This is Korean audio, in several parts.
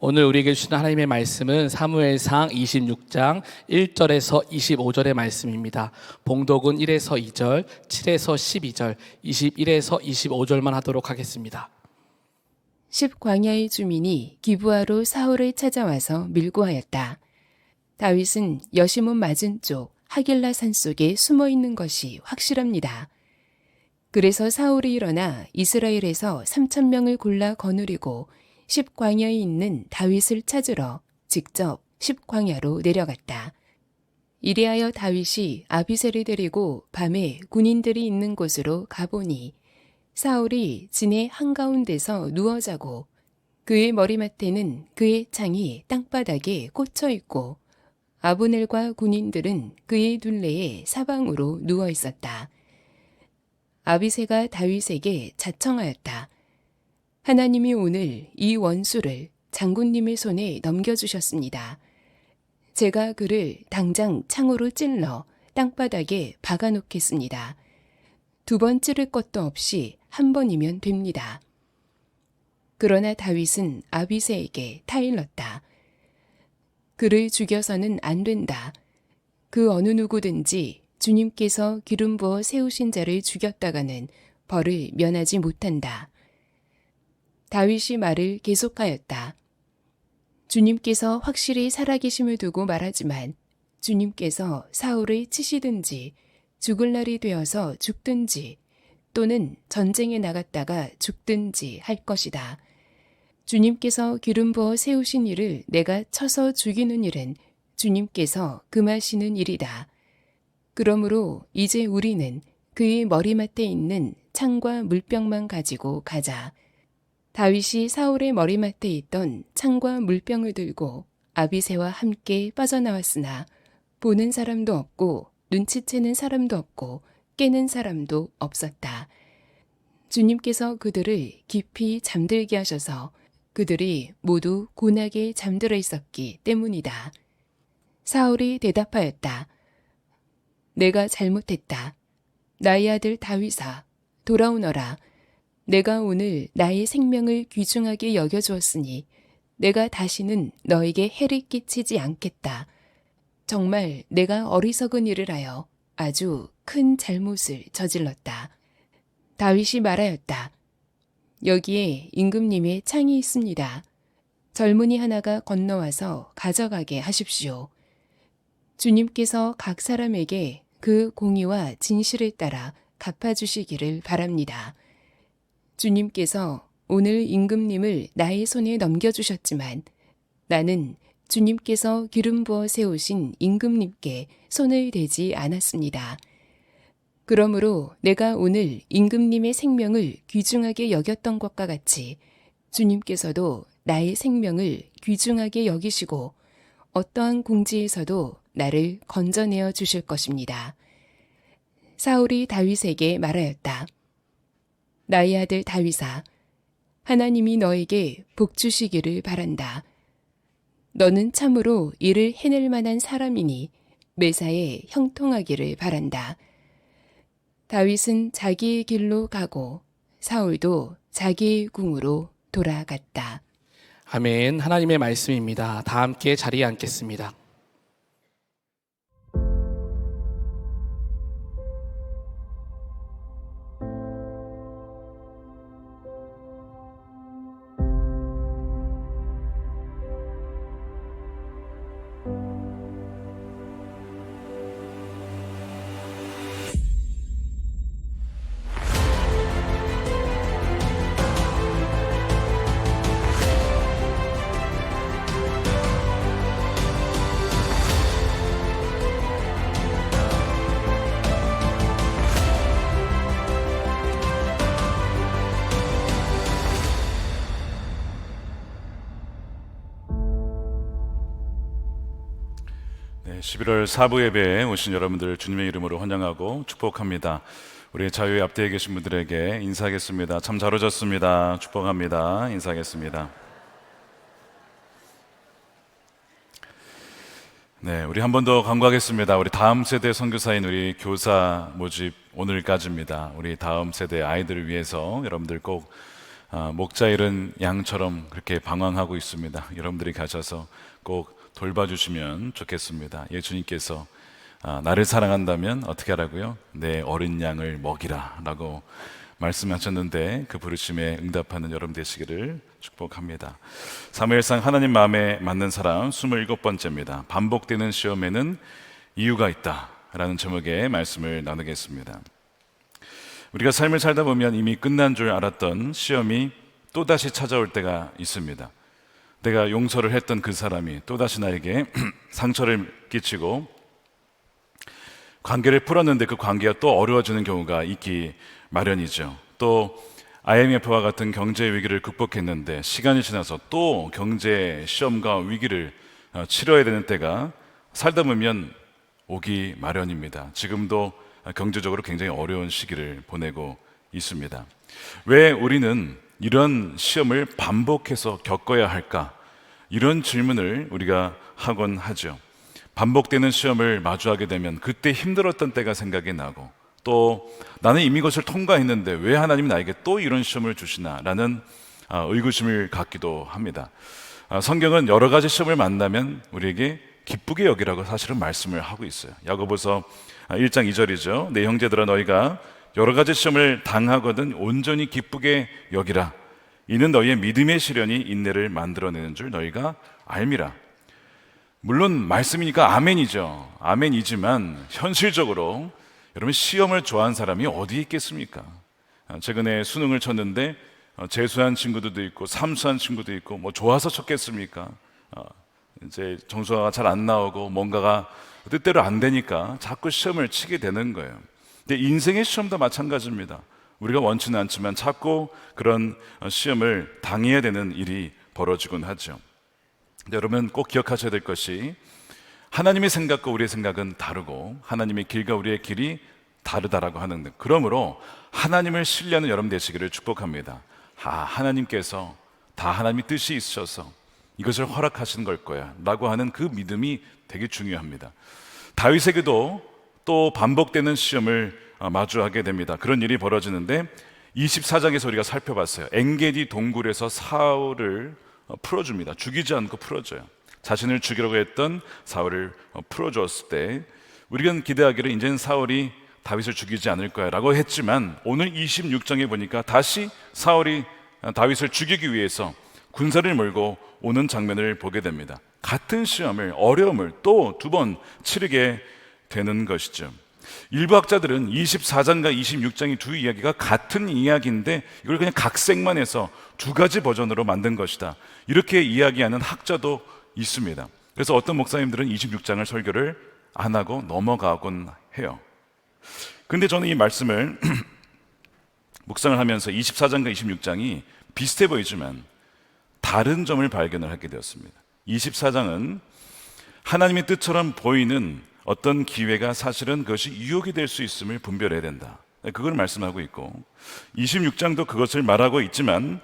오늘 우리에게 주신 하나님의 말씀은 사무엘상 26장 1절에서 25절의 말씀입니다. 봉독은 1에서 2절, 7에서 12절, 21에서 25절만 하도록 하겠습니다. 10광야의 주민이 기브아로 사울을 찾아와서 밀고하였다. 다윗은 여시몬 맞은쪽 하길라 산 속에 숨어 있는 것이 확실합니다. 그래서 사울이 일어나 이스라엘에서 3,000명을 골라 거느리고 10광야에 있는 다윗을 찾으러 직접 10광야로 내려갔다. 이리하여 다윗이 아비새를 데리고 밤에 군인들이 있는 곳으로 가보니 사울이 진의 한가운데서 누워 자고 그의 머리맡에는 그의 창이 땅바닥에 꽂혀 있고 아브넬과 군인들은 그의 둘레에 사방으로 누워 있었다. 아비새가 다윗에게 자청하였다. 하나님이 오늘 이 원수를 장군님의 손에 넘겨주셨습니다. 제가 그를 당장 창으로 찔러 땅바닥에 박아놓겠습니다. 2번 찌를 것도 없이 1번이면 됩니다. 그러나 다윗은 아비새에게 타일렀다. 그를 죽여서는 안 된다. 그 어느 누구든지 주님께서 기름 부어 세우신 자를 죽였다가는 벌을 면하지 못한다. 다윗이 말을 계속하였다. 주님께서 확실히 살아계심을 두고 말하지만 주님께서 사울을 치시든지 죽을 날이 되어서 죽든지 또는 전쟁에 나갔다가 죽든지 할 것이다. 주님께서 기름 부어 세우신 이를 내가 쳐서 죽이는 일은 주님께서 금하시는 일이다. 그러므로 이제 우리는 그의 머리맡에 있는 창과 물병만 가지고 가자. 다윗이 사울의 머리맡에 있던 창과 물병을 들고 아비새와 함께 빠져나왔으나 보는 사람도 없고 눈치채는 사람도 없고 깨는 사람도 없었다. 주님께서 그들을 깊이 잠들게 하셔서 그들이 모두 곤하게 잠들어 있었기 때문이다. 사울이 대답하였다. 내가 잘못했다. 나의 아들 다윗아, 돌아오너라. 내가 오늘 나의 생명을 귀중하게 여겨주었으니 내가 다시는 너에게 해를 끼치지 않겠다. 정말 내가 어리석은 일을 하여 아주 큰 잘못을 저질렀다. 다윗이 말하였다. 여기에 임금님의 창이 있습니다. 젊은이 하나가 건너와서 가져가게 하십시오. 주님께서 각 사람에게 그 공의와 진실을 따라 갚아주시기를 바랍니다. 주님께서 오늘 임금님을 나의 손에 넘겨주셨지만 나는 주님께서 기름 부어 세우신 임금님께 손을 대지 않았습니다. 그러므로 내가 오늘 임금님의 생명을 귀중하게 여겼던 것과 같이 주님께서도 나의 생명을 귀중하게 여기시고 어떠한 궁지에서도 나를 건져내어 주실 것입니다. 사울이 다윗에게 말하였다. 나의 아들 다윗아, 하나님이 너에게 복 주시기를 바란다. 너는 참으로 이를 해낼 만한 사람이니 매사에 형통하기를 바란다. 다윗은 자기의 길로 가고 사울도 자기의 궁으로 돌아갔다. 아멘. 하나님의 말씀입니다. 다 함께 자리에 앉겠습니다. 네, 11월 사부 예배에 오신 여러분들 주님의 이름으로 환영하고 축복합니다. 우리 자유의 앞뒤에 계신 분들에게 인사하겠습니다. 참 잘 오셨습니다. 축복합니다. 인사하겠습니다. 네, 우리 한 번 더 간구하겠습니다. 우리 다음 세대 선교사인 우리 교사 모집 오늘까지입니다. 우리 다음 세대 아이들을 위해서 여러분들 꼭 목자 잃은 양처럼 그렇게 방황하고 있습니다. 여러분들이 가셔서 꼭 돌봐주시면 좋겠습니다. 예수님께서 나를 사랑한다면 어떻게 하라고요? 내 어린 양을 먹이라 라고 말씀하셨는데 그 부르심에 응답하는 여러분 되시기를 축복합니다. 사무엘상 하나님 마음에 맞는 사람 27번째입니다. 반복되는 시험에는 이유가 있다 라는 제목의 말씀을 나누겠습니다. 우리가 삶을 살다 보면 이미 끝난 줄 알았던 시험이 또다시 찾아올 때가 있습니다. 내가 용서를 했던 그 사람이 또다시 나에게 상처를 끼치고 관계를 풀었는데 그 관계가 또 어려워지는 경우가 있기 마련이죠. 또 IMF와 같은 경제 위기를 극복했는데 시간이 지나서 또 경제 시험과 위기를 치러야 되는 때가 살다 보면 오기 마련입니다. 지금도 경제적으로 굉장히 어려운 시기를 보내고 있습니다. 왜 우리는 이런 시험을 반복해서 겪어야 할까? 이런 질문을 우리가 하곤 하죠. 반복되는 시험을 마주하게 되면 그때 힘들었던 때가 생각이 나고 또 나는 이미 이것을 통과했는데 왜 하나님이 나에게 또 이런 시험을 주시나 라는 의구심을 갖기도 합니다. 성경은 여러 가지 시험을 만나면 우리에게 기쁘게 여기라고 사실은 말씀을 하고 있어요. 야고보서 1장 2절이죠. 내 형제들아 너희가 여러 가지 시험을 당하거든 온전히 기쁘게 여기라. 이는 너희의 믿음의 시련이 인내를 만들어내는 줄 너희가 알미라. 물론 말씀이니까 아멘이죠. 아멘이지만 현실적으로 여러분 시험을 좋아하는 사람이 어디 있겠습니까? 최근에 수능을 쳤는데 재수한 친구들도 있고 삼수한 친구도 있고 뭐 좋아서 쳤겠습니까? 이제 점수가 잘 안 나오고 뭔가가 뜻대로 안 되니까 자꾸 시험을 치게 되는 거예요. 근데 인생의 시험도 마찬가지입니다. 우리가 원치는 않지만 자꾸 그런 시험을 당해야 되는 일이 벌어지곤 하죠. 근데 여러분 꼭 기억하셔야 될 것이 하나님의 생각과 우리의 생각은 다르고 하나님의 길과 우리의 길이 다르다라고 하는데 그러므로 하나님을 신뢰하는 여러분 되시기를 축복합니다. 하나님께서 다 하나님의 뜻이 있으셔서 이것을 허락하신 걸 거야 라고 하는 그 믿음이 되게 중요합니다. 다윗에게도 또 반복되는 시험을 마주하게 됩니다. 그런 일이 벌어지는데 24장에서 우리가 살펴봤어요. 엔게디 동굴에서 사울을 풀어줍니다. 죽이지 않고 풀어줘요. 자신을 죽이려고 했던 사울을 풀어주었을 때 우리가 기대하기를 이제는 사울이 다윗을 죽이지 않을 거야 라고 했지만 오늘 26장에 보니까 다시 사울이 다윗을 죽이기 위해서 군사를 몰고 오는 장면을 보게 됩니다. 같은 시험을 어려움을 또 두 번 치르게 되는 것이죠. 일부 학자들은 24장과 26장의 두 이야기가 같은 이야기인데 이걸 그냥 각색만 해서 두 가지 버전으로 만든 것이다 이렇게 이야기하는 학자도 있습니다. 그래서 어떤 목사님들은 26장을 설교를 안 하고 넘어가곤 해요. 근데 저는 이 말씀을 묵상을 하면서 24장과 26장이 비슷해 보이지만 다른 점을 발견을 하게 되었습니다. 24장은 하나님의 뜻처럼 보이는 어떤 기회가 사실은 그것이 유혹이 될 수 있음을 분별해야 된다. 그걸 말씀하고 있고 26장도 그것을 말하고 있지만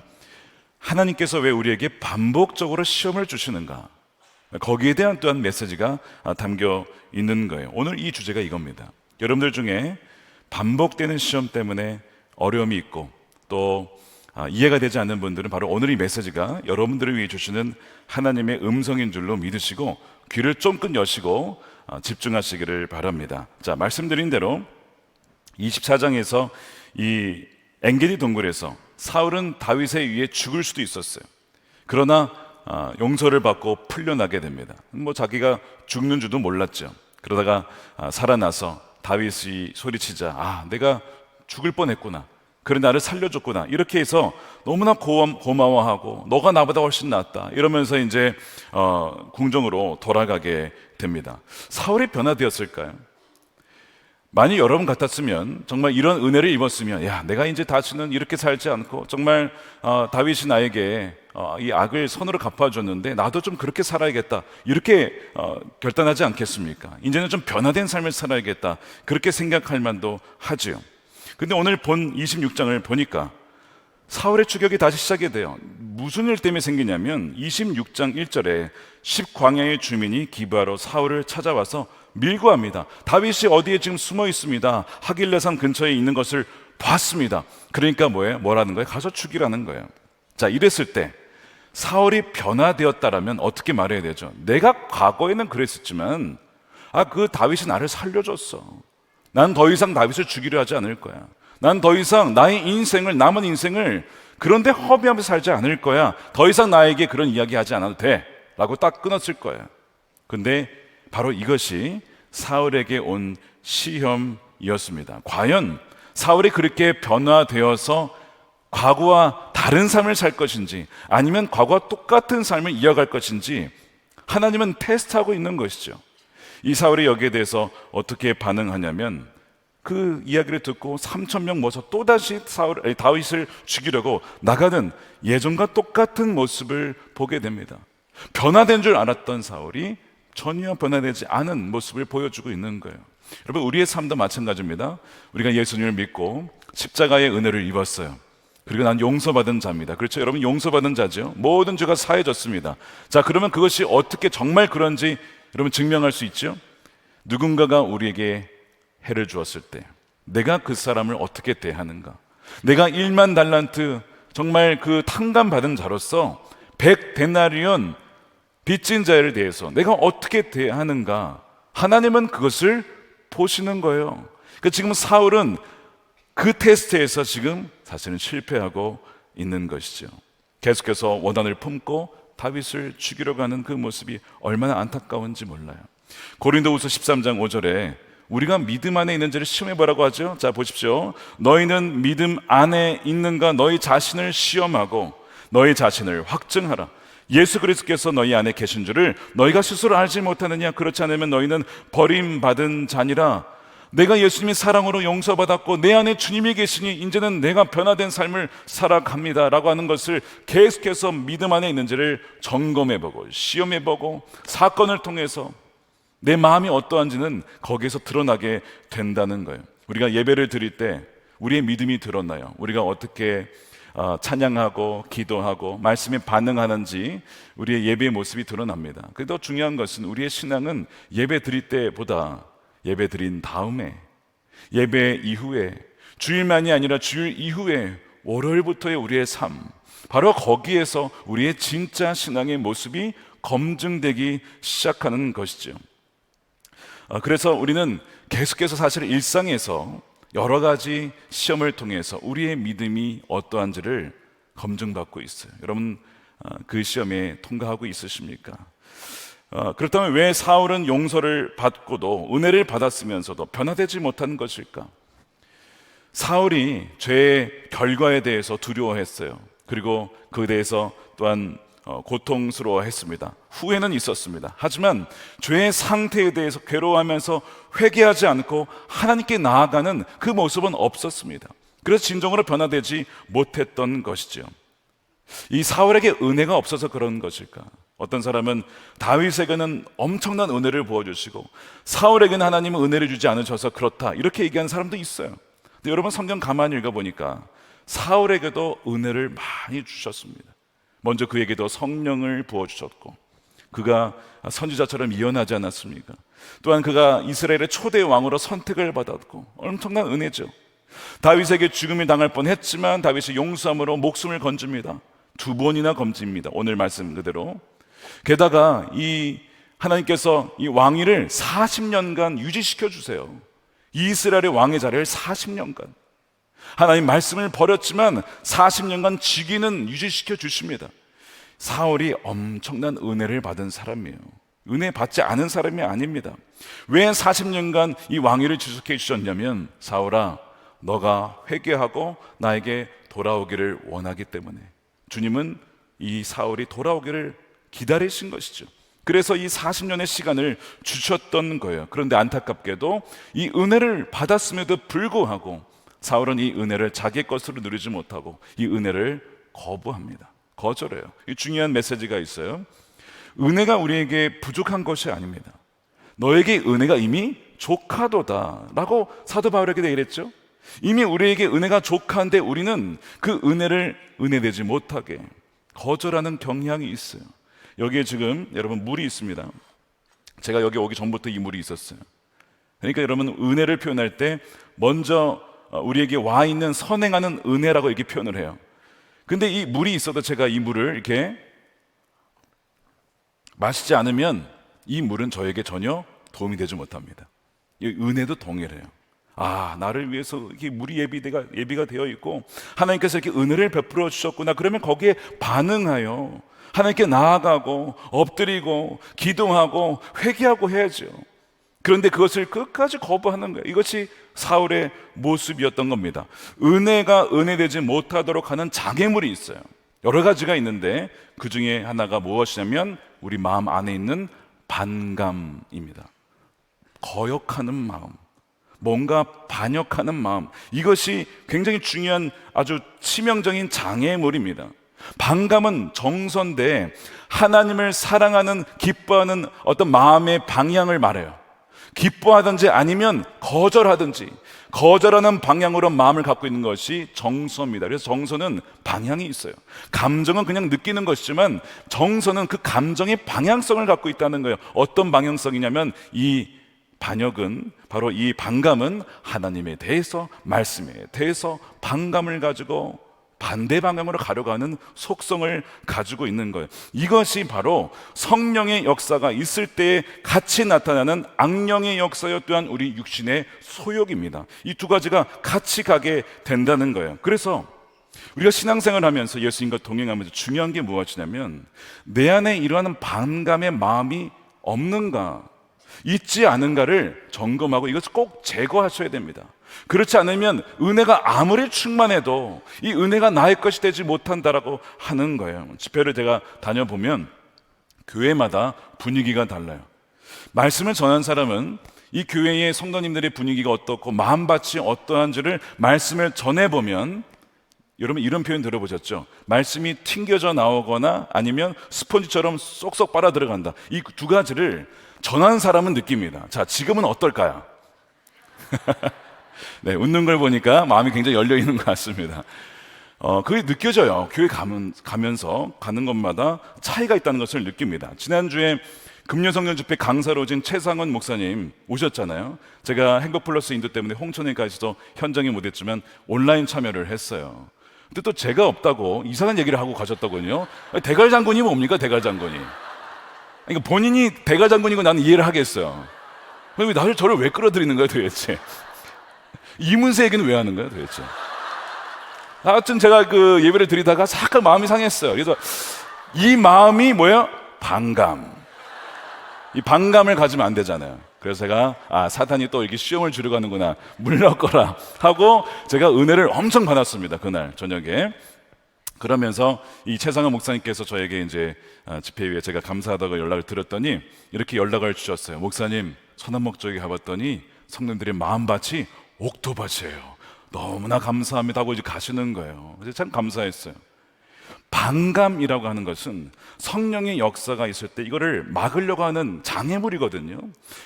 하나님께서 왜 우리에게 반복적으로 시험을 주시는가? 거기에 대한 또한 메시지가 담겨 있는 거예요. 오늘 이 주제가 이겁니다. 여러분들 중에 반복되는 시험 때문에 어려움이 있고 또 이해가 되지 않는 분들은 바로 오늘 이 메시지가 여러분들을 위해 주시는 하나님의 음성인 줄로 믿으시고 귀를 쫑긋 여시고 집중하시기를 바랍니다. 자, 말씀드린 대로 24장에서 이 엔게디 동굴에서 사울은 다윗에 의해 죽을 수도 있었어요. 그러나 용서를 받고 풀려나게 됩니다. 뭐 자기가 죽는 줄도 몰랐죠. 그러다가 살아나서 다윗이 소리치자 내가 죽을 뻔했구나. 그래 나를 살려줬구나. 이렇게 해서 너무나 고마워하고 너가 나보다 훨씬 낫다 이러면서 이제 궁정으로 돌아가게 됩니다. 사울이 변화되었을까요? 만약 여러분 같았으면 정말 이런 은혜를 입었으면 내가 이제 다시는 이렇게 살지 않고 정말 다윗이 나에게 이 악을 선으로 갚아줬는데 나도 좀 그렇게 살아야겠다 이렇게 결단하지 않겠습니까? 이제는 좀 변화된 삶을 살아야겠다 그렇게 생각할 만도 하지요. 근데 오늘 본 26장을 보니까 사울의 추격이 다시 시작이 돼요. 무슨 일 때문에 생기냐면 26장 1절에 10광야의 주민이 기브아로 사울을 찾아와서 밀고합니다. 다윗이 어디에 지금 숨어 있습니다. 하길레산 근처에 있는 것을 봤습니다. 그러니까 뭐예요? 뭐라는 거예요? 가서 죽이라는 거예요. 자, 이랬을 때 사울이 변화되었다라면 어떻게 말해야 되죠? 내가 과거에는 그랬었지만 그 다윗이 나를 살려줬어. 난 더 이상 다윗을 죽이려 하지 않을 거야. 난 더 이상 나의 인생을, 남은 인생을 그런데 허비하면서 살지 않을 거야. 더 이상 나에게 그런 이야기 하지 않아도 돼 라고 딱 끊었을 거예요. 근데 바로 이것이 사울에게 온 시험이었습니다. 과연 사울이 그렇게 변화되어서 과거와 다른 삶을 살 것인지, 아니면 과거와 똑같은 삶을 이어갈 것인지 하나님은 테스트하고 있는 것이죠. 이 사울이 여기에 대해서 어떻게 반응하냐면, 그 이야기를 듣고 3,000명 모아서 또다시 다윗을 죽이려고 나가는 예전과 똑같은 모습을 보게 됩니다. 변화된 줄 알았던 사울이 전혀 변화되지 않은 모습을 보여주고 있는 거예요. 여러분, 우리의 삶도 마찬가지입니다. 우리가 예수님을 믿고 십자가의 은혜를 입었어요. 그리고 난 용서받은 자입니다. 그렇죠? 여러분, 용서받은 자죠. 모든 죄가 사해졌습니다. 자, 그러면 그것이 어떻게 정말 그런지 여러분 증명할 수 있죠? 누군가가 우리에게 해를 주었을 때 내가 그 사람을 어떻게 대하는가? 내가 1만 달란트 정말 그 탕감 받은 자로서 100데나리온 빚진 자에 대해서 내가 어떻게 대하는가? 하나님은 그것을 보시는 거예요. 그러니까 지금 사울은 그 테스트에서 지금 사실은 실패하고 있는 것이죠. 계속해서 원한을 품고 다윗을 죽이러 가는 그 모습이 얼마나 안타까운지 몰라요. 고린도후서 13장 5절에 우리가 믿음 안에 있는지를 시험해보라고 하죠. 자, 보십시오. 너희는 믿음 안에 있는가? 너희 자신을 시험하고 너희 자신을 확증하라. 예수 그리스도께서 너희 안에 계신 줄을 너희가 스스로 알지 못하느냐? 그렇지 않으면 너희는 버림받은 자니라. 내가 예수님의 사랑으로 용서받았고 내 안에 주님이 계시니 이제는 내가 변화된 삶을 살아갑니다 라고 하는 것을 계속해서 믿음 안에 있는지를 점검해보고 시험해보고 사건을 통해서 내 마음이 어떠한지는 거기에서 드러나게 된다는 거예요. 우리가 예배를 드릴 때 우리의 믿음이 드러나요. 우리가 어떻게 찬양하고 기도하고 말씀에 반응하는지 우리의 예배의 모습이 드러납니다. 그래도 중요한 것은 우리의 신앙은 예배 드릴 때보다 예배 드린 다음에, 예배 이후에, 주일만이 아니라 주일 이후에 월요일부터의 우리의 삶, 바로 거기에서 우리의 진짜 신앙의 모습이 검증되기 시작하는 것이죠. 그래서 우리는 계속해서 사실 일상에서 여러 가지 시험을 통해서 우리의 믿음이 어떠한지를 검증받고 있어요. 여러분, 그 시험에 통과하고 있으십니까? 그렇다면 왜 사울은 용서를 받고도 은혜를 받았으면서도 변화되지 못한 것일까? 사울이 죄의 결과에 대해서 두려워했어요. 그리고 그에 대해서 또한 고통스러워했습니다. 후회는 있었습니다. 하지만 죄의 상태에 대해서 괴로워하면서 회개하지 않고 하나님께 나아가는 그 모습은 없었습니다. 그래서 진정으로 변화되지 못했던 것이죠. 이 사울에게 은혜가 없어서 그런 것일까? 어떤 사람은 다윗에게는 엄청난 은혜를 부어주시고 사울에게는 하나님은 은혜를 주지 않으셔서 그렇다, 이렇게 얘기하는 사람도 있어요. 근데 여러분, 성경 가만히 읽어보니까 사울에게도 은혜를 많이 주셨습니다. 먼저 그에게도 성령을 부어주셨고 그가 선지자처럼 예언하지 않았습니까? 또한 그가 이스라엘의 초대 왕으로 선택을 받았고 엄청난 은혜죠. 다윗에게 죽음이 당할 뻔했지만 다윗이 용서함으로 목숨을 건집니다. 2번이나 건집니다. 오늘 말씀 그대로. 게다가 이 하나님께서 이 왕위를 40년간 유지시켜 주세요. 이스라엘의 왕의 자리를 40년간. 하나님 말씀을 버렸지만 40년간 직위는 유지시켜 주십니다. 사울이 엄청난 은혜를 받은 사람이에요. 은혜 받지 않은 사람이 아닙니다. 왜 40년간 이 왕위를 지속해 주셨냐면, 사울아, 너가 회개하고 나에게 돌아오기를 원하기 때문에. 주님은 이 사울이 돌아오기를 기다리신 것이죠. 그래서 이 40년의 시간을 주셨던 거예요. 그런데 안타깝게도 이 은혜를 받았음에도 불구하고 사울은 이 은혜를 자기 것으로 누리지 못하고 이 은혜를 거부합니다. 거절해요. 이 중요한 메시지가 있어요. 은혜가 우리에게 부족한 것이 아닙니다. 너에게 은혜가 이미 족하도다 라고 사도 바울에게 얘기했죠. 이미 우리에게 은혜가 족한데 우리는 그 은혜를 은혜되지 못하게 거절하는 경향이 있어요. 여기에 지금 여러분 물이 있습니다. 제가 여기 오기 전부터 이 물이 있었어요. 그러니까 여러분, 은혜를 표현할 때 먼저 우리에게 와 있는 선행하는 은혜라고 이렇게 표현을 해요. 근데 이 물이 있어도 제가 이 물을 이렇게 마시지 않으면 이 물은 저에게 전혀 도움이 되지 못합니다. 이 은혜도 동일해요. 나를 위해서 이렇게 물이 예비가 되어 있고 하나님께서 이렇게 은혜를 베풀어 주셨구나. 그러면 거기에 반응하여 하나님께 나아가고 엎드리고 기도하고 회개하고 해야죠. 그런데 그것을 끝까지 거부하는 거예요. 이것이 사울의 모습이었던 겁니다. 은혜가 은혜되지 못하도록 하는 장애물이 있어요. 여러 가지가 있는데 그 중에 하나가 무엇이냐면 우리 마음 안에 있는 반감입니다. 거역하는 마음, 뭔가 반역하는 마음, 이것이 굉장히 중요한 아주 치명적인 장애물입니다. 반감은 정서인데 하나님을 사랑하는 기뻐하는 어떤 마음의 방향을 말해요. 기뻐하든지 아니면 거절하는 방향으로 마음을 갖고 있는 것이 정서입니다. 그래서 정서는 방향이 있어요. 감정은 그냥 느끼는 것이지만 정서는 그 감정의 방향성을 갖고 있다는 거예요. 어떤 방향성이냐면 이 반역은 바로 이 반감은 하나님에 대해서 말씀에 대해서 반감을 가지고 반대 방향으로 가려고 하는 속성을 가지고 있는 거예요. 이것이 바로 성령의 역사가 있을 때 같이 나타나는 악령의 역사요 또한 우리 육신의 소욕입니다. 이 두 가지가 같이 가게 된다는 거예요. 그래서 우리가 신앙생활을 하면서 예수님과 동행하면서 중요한 게 무엇이냐면 내 안에 이러한 반감의 마음이 없는가, 있지 않은가를 점검하고 이것을 꼭 제거하셔야 됩니다. 그렇지 않으면 은혜가 아무리 충만해도 이 은혜가 나의 것이 되지 못한다라고 하는 거예요. 집회를 제가 다녀보면 교회마다 분위기가 달라요. 말씀을 전한 사람은 이 교회의 성도님들의 분위기가 어떻고 마음밭이 어떠한지를 말씀을 전해보면, 여러분 이런 표현 들어보셨죠? 말씀이 튕겨져 나오거나 아니면 스펀지처럼 쏙쏙 빨아 들어간다. 이 두 가지를 전한 사람은 느낍니다. 자, 지금은 어떨까요? 네, 웃는 걸 보니까 마음이 굉장히 열려 있는 것 같습니다. 그게 느껴져요. 교회 가면서 가는 것마다 차이가 있다는 것을 느낍니다. 지난주에 금요성령 집회 강사로 오신 최상원 목사님 오셨잖아요. 제가 행복플러스 인도 때문에 홍천에까지도 현장에 못했지만 온라인 참여를 했어요. 근데 또 제가 없다고 이상한 얘기를 하고 가셨더군요. 대갈장군이 뭡니까, 대갈장군이? 그러니까 본인이 대갈장군이고 나는 이해를 하겠어요. 그럼 저를 왜 끌어들이는 거야 도대체? 이문세 얘기는 왜 하는 거야 도대체? 하여튼 제가 그 예배를 드리다가 잠깐 마음이 상했어요. 그래서 이 마음이 뭐야? 반감. 이 반감을 가지면 안 되잖아요. 그래서 제가 사탄이 또 이렇게 시험을 주려고 하는구나, 물러거라 하고 제가 은혜를 엄청 받았습니다. 그날 저녁에. 그러면서 이 최상원 목사님께서 저에게 이제 집회 위에 제가 감사하다고 연락을 드렸더니 이렇게 연락을 주셨어요. 목사님, 서남목 쪽에 가봤더니 성도들의 마음밭이 옥토밭이에요. 너무나 감사합니다 하고 이제 가시는 거예요. 그래서 참 감사했어요. 반감이라고 하는 것은 성령의 역사가 있을 때 이거를 막으려고 하는 장애물이거든요.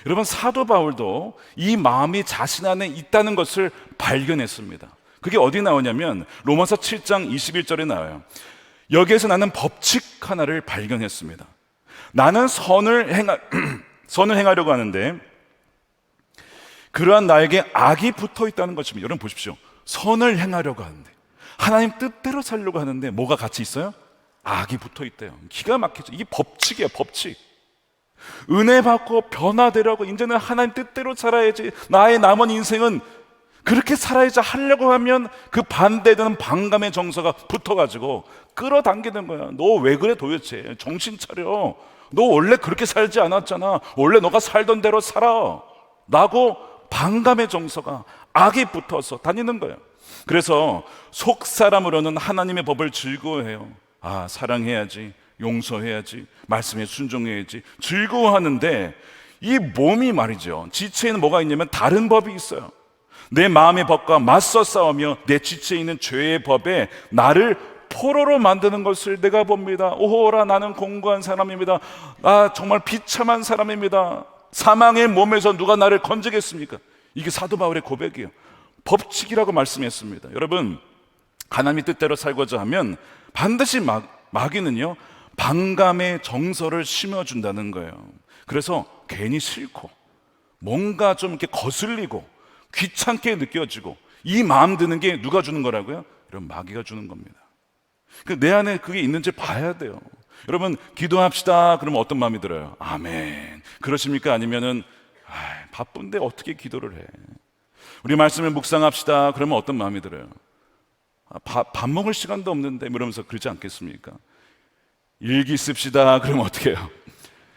여러분, 사도 바울도 이 마음이 자신 안에 있다는 것을 발견했습니다. 그게 어디 나오냐면 로마서 7장 21절에 나와요. 여기에서 나는 법칙 하나를 발견했습니다. 나는 선을 행하려고 하는데 그러한 나에게 악이 붙어 있다는 것입니다. 여러분 보십시오. 선을 행하려고 하는데, 하나님 뜻대로 살려고 하는데 뭐가 같이 있어요? 악이 붙어 있대요. 기가 막히죠. 이게 법칙이에요, 법칙. 은혜 받고 변화되려고 이제는 하나님 뜻대로 살아야지, 나의 남은 인생은 그렇게 살아야지 하려고 하면 그 반대되는 반감의 정서가 붙어가지고 끌어당기는 거야. 너 왜 그래 도대체? 정신 차려. 너 원래 그렇게 살지 않았잖아. 원래 너가 살던 대로 살아 라고 반감의 정서가, 악이 붙어서 다니는 거예요. 그래서 속사람으로는 하나님의 법을 즐거워해요. 사랑해야지, 용서해야지, 말씀에 순종해야지 즐거워하는데 이 몸이 말이죠, 지체에는 뭐가 있냐면 다른 법이 있어요. 내 마음의 법과 맞서 싸우며 내 지체에 있는 죄의 법에 나를 포로로 만드는 것을 내가 봅니다. 오호라, 나는 공고한 사람입니다. 정말 비참한 사람입니다. 사망의 몸에서 누가 나를 건지겠습니까? 이게 사도 바울의 고백이에요. 법칙이라고 말씀했습니다. 여러분, 하나님의 뜻대로 살고자 하면 반드시 마귀는요, 반감의 정서를 심어준다는 거예요. 그래서 괜히 싫고 뭔가 좀 이렇게 거슬리고 귀찮게 느껴지고 이 마음 드는 게 누가 주는 거라고요? 여러분, 마귀가 주는 겁니다. 내 안에 그게 있는지 봐야 돼요. 여러분, 기도합시다 그러면 어떤 마음이 들어요? 아멘. 그러십니까? 아니면은 바쁜데 어떻게 기도를 해? 우리 말씀을 묵상합시다 그러면 어떤 마음이 들어요? 밥 먹을 시간도 없는데 이러면서 그러지 않겠습니까? 일기 씁시다 그러면 어떻게 해요?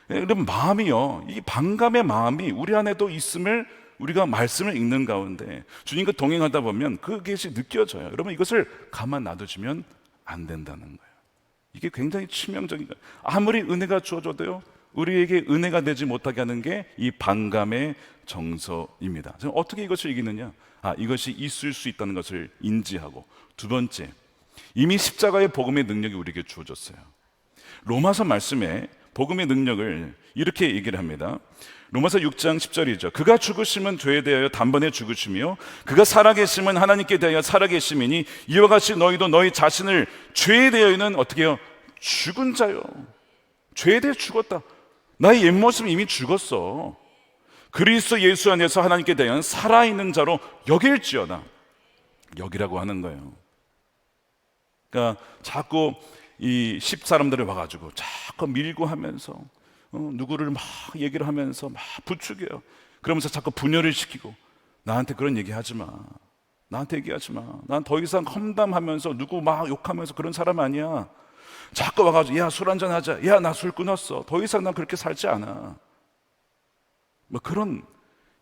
여러분, 마음이요, 이 반감의 마음이 우리 안에도 있음을 우리가 말씀을 읽는 가운데 주님과 동행하다 보면 그것이 느껴져요. 여러분, 이것을 가만 놔두시면 안 된다는 거예요. 이게 굉장히 치명적인 거예요. 아무리 은혜가 주어져도요, 우리에게 은혜가 되지 못하게 하는 게 이 반감의 정서입니다. 어떻게 이것을 이기느냐? 이것이 있을 수 있다는 것을 인지하고, 두 번째, 이미 십자가의 복음의 능력이 우리에게 주어졌어요. 로마서 말씀에 복음의 능력을 이렇게 얘기를 합니다. 로마서 6장 10절이죠. 그가 죽으심은 죄에 대하여 단번에 죽으시며 그가 살아계심은 하나님께 대하여 살아계심이니 이와 같이 너희도 너희 자신을 죄에 대하여는 어떻게 해요? 죽은 자요. 죄에 대해 죽었다. 나의 옛모습은 이미 죽었어. 그리스도 예수 안에서 하나님께 대하여 살아있는 자로 여길지어다. 여기라고 하는 거예요. 그러니까 자꾸 이 10사람들이 와가지고 자꾸 밀고 하면서 누구를 막 얘기를 하면서 막 부추겨요. 그러면서 자꾸 분열을 시키고, 나한테 그런 얘기 하지 마, 나한테 얘기하지 마, 난 더 이상 험담하면서 누구 막 욕하면서 그런 사람 아니야. 자꾸 와가지고 야, 술 한잔 하자, 야, 나 술 끊었어, 더 이상 난 그렇게 살지 않아. 뭐 그런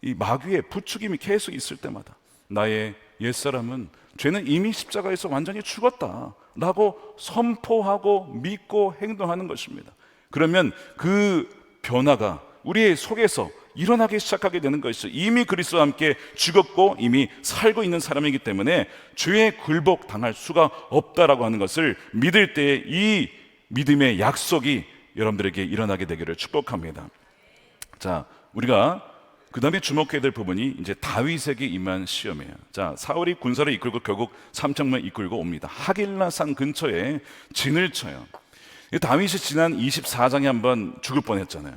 이 마귀의 부추김이 계속 있을 때마다 나의 옛사람은, 죄는 이미 십자가에서 완전히 죽었다 라고 선포하고 믿고 행동하는 것입니다. 그러면 그 변화가 우리의 속에서 일어나기 시작하게 되는 것이죠. 이미 그리스도와 함께 죽었고 이미 살고 있는 사람이기 때문에 죄에 굴복 당할 수가 없다라고 하는 것을 믿을 때 이 믿음의 약속이 여러분들에게 일어나게 되기를 축복합니다. 자, 우리가 그 다음에 주목해야 될 부분이 이제 다윗에게 임한 시험이에요. 자, 사울이 군사를 이끌고 결국 삼천만 이끌고 옵니다. 하길라산 근처에 진을 쳐요. 다윗이 지난 24장에 한번 죽을 뻔했잖아요.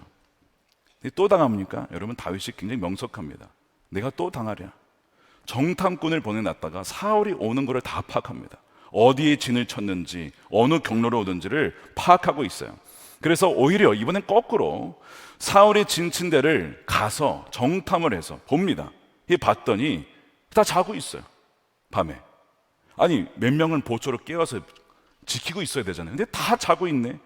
또 당합니까? 여러분, 다윗이 굉장히 명석합니다. 내가 또 당하랴. 정탐꾼을 보내놨다가 사울이 오는 것을 다 파악합니다. 어디에 진을 쳤는지, 어느 경로로 오는지를 파악하고 있어요. 그래서 오히려 이번엔 거꾸로 사울의 진친 데를 가서 정탐을 해서 봅니다. 봤더니 다 자고 있어요, 밤에. 아니, 몇 명은 보초로 깨워서 지키고 있어야 되잖아요. 근데 다 자고 있네.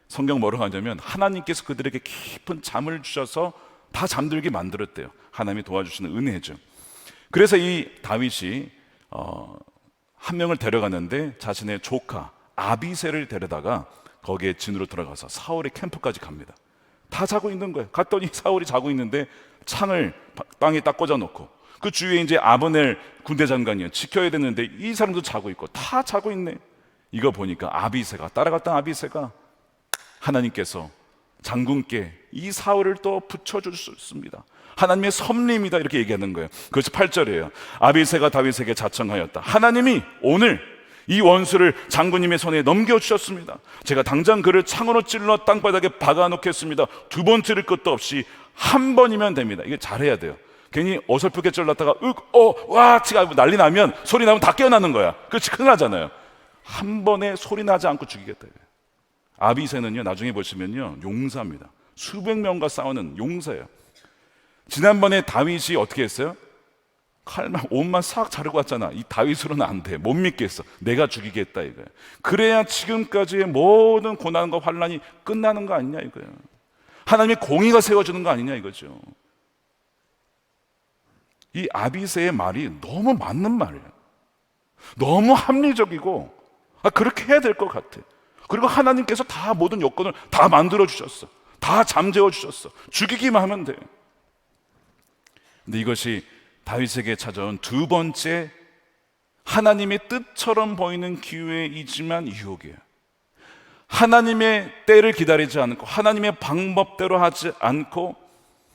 성경 뭐라고 하냐면 하나님께서 그들에게 깊은 잠을 주셔서 다 잠들게 만들었대요. 하나님이 도와주시는 은혜죠. 그래서 이 다윗이 한 명을 데려갔는데 자신의 조카 아비새를 데려다가 거기에 진으로 들어가서 사울의 캠프까지 갑니다. 다 자고 있는 거예요. 갔더니 사울이 자고 있는데 창을 땅에 딱 꽂아놓고, 그 주위에 이제 아브넬 군대 장관이요, 지켜야 되는데 이 사람도 자고 있고 다 자고 있네. 이거 보니까 아비새가, 따라갔던 아비새가 하나님께서 장군께 이 사울을 또 붙여주셨습니다. 하나님의 섭리입니다, 이렇게 얘기하는 거예요. 그것이 8절이에요. 아비새가 다윗에게 자청하였다. 하나님이 오늘 이 원수를 장군님의 손에 넘겨주셨습니다. 제가 당장 그를 창으로 찔러 땅바닥에 박아놓겠습니다. 두 번 찌를 것도 없이 한 번이면 됩니다. 이게 잘해야 돼요. 괜히 어설프게 찔렀다가 와 치가 난리 나면, 소리 나면 다 깨어나는 거야. 그렇지, 큰일 나잖아요. 한 번에 소리 나지 않고 죽이겠다. 아비새는요, 나중에 보시면요, 용사입니다. 수백 명과 싸우는 용사예요. 지난번에 다윗이 어떻게 했어요? 칼만 옷만 싹 자르고 왔잖아. 이 다윗으로는 안 돼. 못 믿겠어. 내가 죽이겠다 이거야. 그래야 지금까지의 모든 고난과 환난이 끝나는 거 아니냐 이거야. 하나님의 공의가 세워지는 거 아니냐 이거죠. 이 아비새의 말이 너무 맞는 말이에요. 너무 합리적이고 그렇게 해야 될 것 같아. 그리고 하나님께서 다 모든 여건을 다 만들어 주셨어. 다 잠재워 주셨어. 죽이기만 하면 돼. 근데 이것이 다윗에게 찾아온 두 번째 하나님의 뜻처럼 보이는 기회이지만 유혹이에요. 하나님의 때를 기다리지 않고 하나님의 방법대로 하지 않고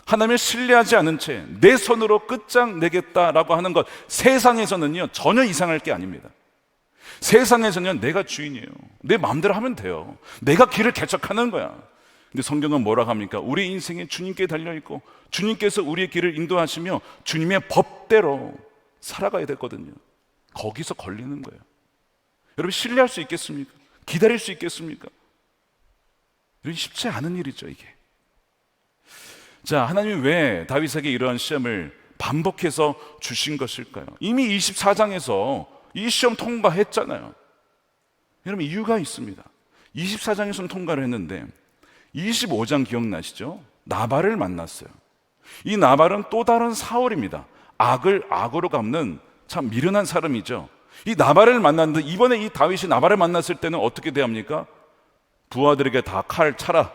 하나님을 신뢰하지 않은 채 내 손으로 끝장내겠다라고 하는 것, 세상에서는요 전혀 이상할 게 아닙니다. 세상에서는 내가 주인이에요. 내 마음대로 하면 돼요. 내가 길을 개척하는 거야. 근데 성경은 뭐라고 합니까? 우리 인생이 주님께 달려있고 주님께서 우리의 길을 인도하시며 주님의 법대로 살아가야 되거든요. 거기서 걸리는 거예요. 여러분, 신뢰할 수 있겠습니까? 기다릴 수 있겠습니까? 이건 쉽지 않은 일이죠, 이게. 자, 하나님이 왜 다윗에게 이러한 시험을 반복해서 주신 것일까요? 이미 24장에서 이 시험 통과했잖아요. 여러분, 이유가 있습니다. 24장에서는 통과를 했는데 25장 기억나시죠? 나발을 만났어요. 이 나발은 또 다른 사울입니다. 악을 악으로 갚는 참 미련한 사람이죠. 이 나발을 만났는데 이번에 이 다윗이 나발을 만났을 때는 어떻게 대합니까? 부하들에게 다 칼 차라,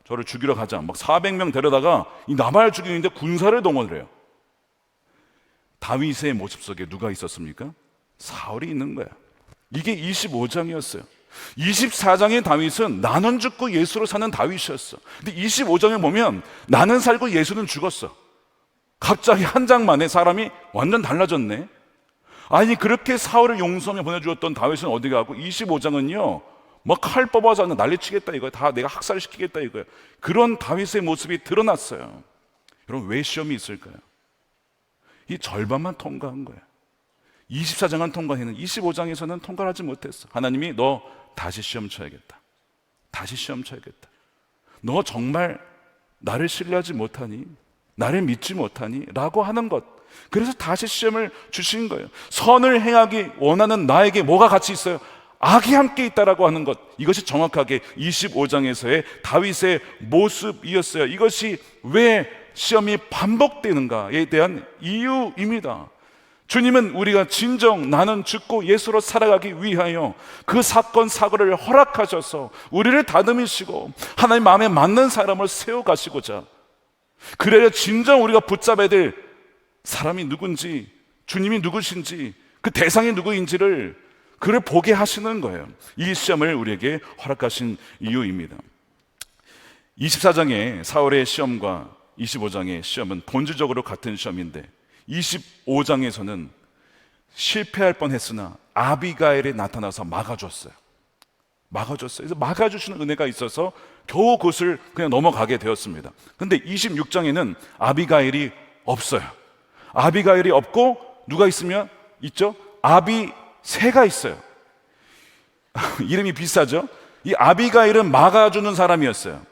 저를 죽이러 가자. 막 400명 데려다가 이 나발을 죽이는데 군사를 동원을 해요. 다윗의 모습 속에 누가 있었습니까? 사울이 있는 거야. 이게 25장이었어요. 24장의 다윗은 나는 죽고 예수로 사는 다윗이었어. 근데 25장에 보면 나는 살고 예수는 죽었어. 갑자기 한 장 만에 사람이 완전 달라졌네. 아니, 그렇게 사울을 용서하며 보내주었던 다윗은 어디 가고 25장은요 뭐 칼 뽑아서 난리치겠다 이거야. 다 내가 학살시키겠다 이거야. 그런 다윗의 모습이 드러났어요. 여러분, 왜 시험이 있을까요? 이 절반만 통과한 거예요. 24장은 통과했는데 25장에서는 통과를 하지 못했어. 하나님이 너 다시 시험 쳐야겠다. 다시 시험 쳐야겠다. 너 정말 나를 신뢰하지 못하니? 나를 믿지 못하니? 라고 하는 것. 그래서 다시 시험을 주신 거예요. 선을 행하기 원하는 나에게 뭐가 같이 있어요? 악이 함께 있다라고 하는 것. 이것이 정확하게 25장에서의 다윗의 모습이었어요. 이것이 왜 시험이 반복되는가에 대한 이유입니다. 주님은 우리가 진정 나는 죽고 예수로 살아가기 위하여 그 사건 사고를 허락하셔서 우리를 다듬으시고 하나님 마음에 맞는 사람을 세워가시고자, 그래야 진정 우리가 붙잡아야 될 사람이 누군지, 주님이 누구신지, 그 대상이 누구인지를 그를 보게 하시는 거예요. 이 시험을 우리에게 허락하신 이유입니다. 24장의 사울의 시험과 25장의 시험은 본질적으로 같은 시험인데 25장에서는 실패할 뻔했으나 아비가일이 나타나서 막아줬어요. 그래서 막아주시는 은혜가 있어서 겨우 그것을 그냥 넘어가게 되었습니다. 그런데 26장에는 아비가일이 없어요. 아비가일이 없고 누가 있으면 있죠? 아비새가 있어요. 이름이 비슷하죠? 이 아비가일은 막아주는 사람이었어요.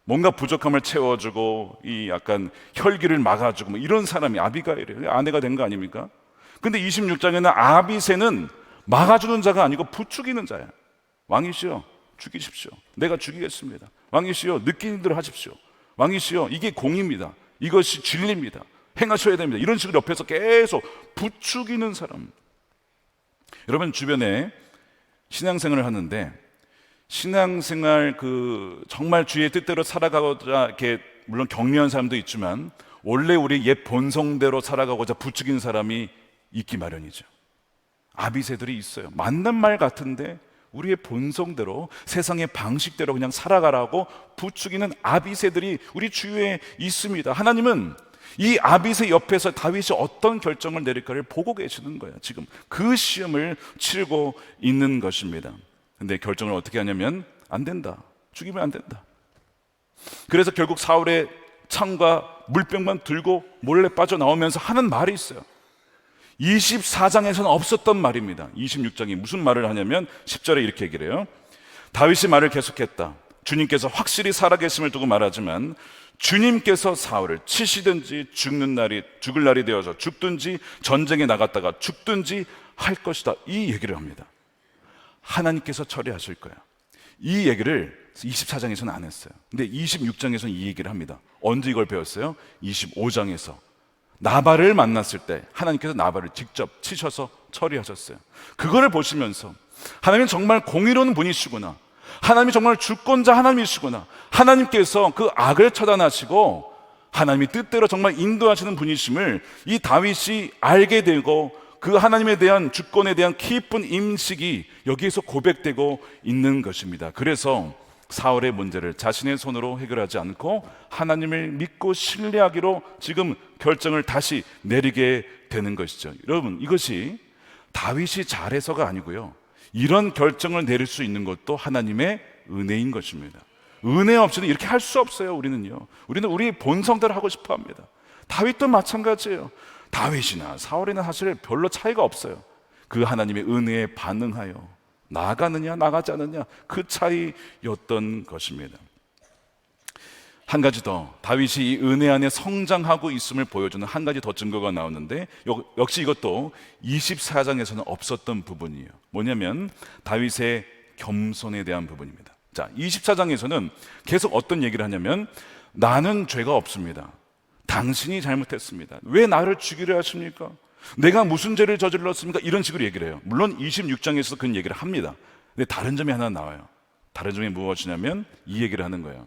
뭔가 부족함을 채워주고 이 약간 혈기를 막아주고 뭐 이런 사람이 아비가일이에요. 아내가 된 거 아닙니까? 근데 26장에는 아비새는 막아주는 자가 아니고 부추기는 자야. 왕이시여 죽이십시오. 내가 죽이겠습니다. 왕이시여 느끼는 대로 하십시오. 왕이시여 이게 공입니다. 이것이 진리입니다. 행하셔야 됩니다. 이런 식으로 옆에서 계속 부추기는 사람. 여러분 주변에 신앙생활을 하는데 신앙생활 정말 주의 뜻대로 살아가고자 이렇게 물론 격려한 사람도 있지만 원래 우리 옛 본성대로 살아가고자 부추긴 사람이 있기 마련이죠. 아비새들이 있어요. 맞는 말 같은데 우리의 본성대로 세상의 방식대로 그냥 살아가라고 부추기는 아비새들이 우리 주위에 있습니다. 하나님은 이 아비새 옆에서 다윗이 어떤 결정을 내릴까를 보고 계시는 거예요. 지금 그 시험을 치르고 있는 것입니다. 근데 결정을 어떻게 하냐면 안 된다. 죽이면 안 된다. 그래서 결국 사울의 창과 물병만 들고 몰래 빠져나오면서 하는 말이 있어요. 24장에서는 없었던 말입니다. 26장이 무슨 말을 하냐면 10절에 이렇게 얘기를 해요. 다윗이 말을 계속했다. 주님께서 확실히 살아계심을 두고 말하지만 주님께서 사울을 치시든지 죽을 날이 되어서 죽든지 전쟁에 나갔다가 죽든지 할 것이다. 이 얘기를 합니다. 하나님께서 처리하실 거야. 이 얘기를 24장에서는 안 했어요. 근데 26장에서는 이 얘기를 합니다. 언제 이걸 배웠어요? 25장에서 나발을 만났을 때 하나님께서 나발을 직접 치셔서 처리하셨어요. 그거를 보시면서 하나님은 정말 공의로운 분이시구나, 하나님이 정말 주권자 하나님이시구나, 하나님께서 그 악을 처단하시고 하나님이 뜻대로 정말 인도하시는 분이심을 이 다윗이 알게 되고 그 하나님에 대한 주권에 대한 깊은 인식이 여기에서 고백되고 있는 것입니다. 그래서 사울의 문제를 자신의 손으로 해결하지 않고 하나님을 믿고 신뢰하기로 지금 결정을 다시 내리게 되는 것이죠. 여러분, 이것이 다윗이 잘해서가 아니고요, 이런 결정을 내릴 수 있는 것도 하나님의 은혜인 것입니다. 은혜 없이는 이렇게 할 수 없어요. 우리는 우리 본성대로 하고 싶어 합니다. 다윗도 마찬가지예요. 다윗이나 사울이나 사실 별로 차이가 없어요. 그 하나님의 은혜에 반응하여 나아가느냐 나가지 않느냐, 그 차이였던 것입니다. 한 가지 더, 다윗이 이 은혜 안에 성장하고 있음을 보여주는 한 가지 더 증거가 나오는데, 역시 이것도 24장에서는 없었던 부분이에요. 뭐냐면 다윗의 겸손에 대한 부분입니다. 자, 24장에서는 계속 어떤 얘기를 하냐면, 나는 죄가 없습니다. 당신이 잘못했습니다. 왜 나를 죽이려 하십니까? 내가 무슨 죄를 저질렀습니까? 이런 식으로 얘기를 해요. 물론 26장에서 그런 얘기를 합니다. 근데 다른 점이 하나 나와요. 다른 점이 무엇이냐면 이 얘기를 하는 거예요.